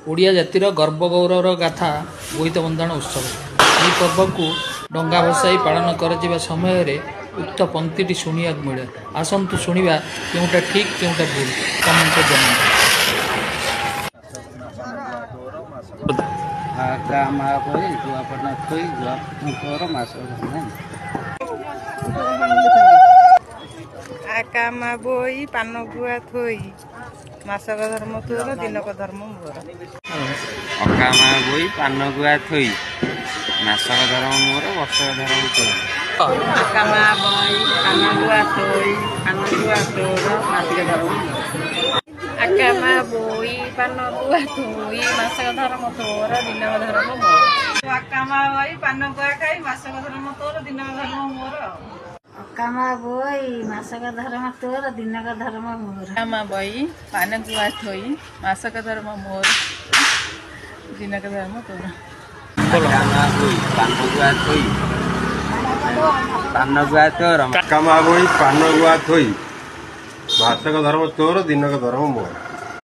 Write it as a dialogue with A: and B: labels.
A: ओडिया जातिर गर्व गौरवर गाथा बोईत बंदाण उत्सव। यह पर्व को डंगा भसाई पालन कर समय उक्त पंक्ति शुणा मिले। आसतु शुणा केउटा ठीक केउटा भूल कमेंट जनाते।
B: आकामा बोई पान गुआ थोई मासक धर्म तोर दिनक धर्म मोर।
C: अकामा बोई पान गुआ थोई मासक धर्म मोर वर्षक धर्म तोर।
B: अकामा बोई पान गुआ थोई पान गुआ तोर मासिक धर्म मोर। अकामा बोई पान गुआ थोई मासक धर्म तोर दिनक धर्म मोर। अकामा बोई पान गुआ खाई मासक धर्म तोर दिनक धर्म मोर।
D: अकामा बोई मासक धर्म तोर दिनक धर्म मोर।
B: अकामा बोई पान गुआ थोई मासक धर्म मोर दिनक धर्म तोर।
C: अकामा बोई पान गुआ थोई पान गुआ तोर।
E: अकामा बोई पान गुआ थोई मासक धर्म तोर दिनक धर्म मोर।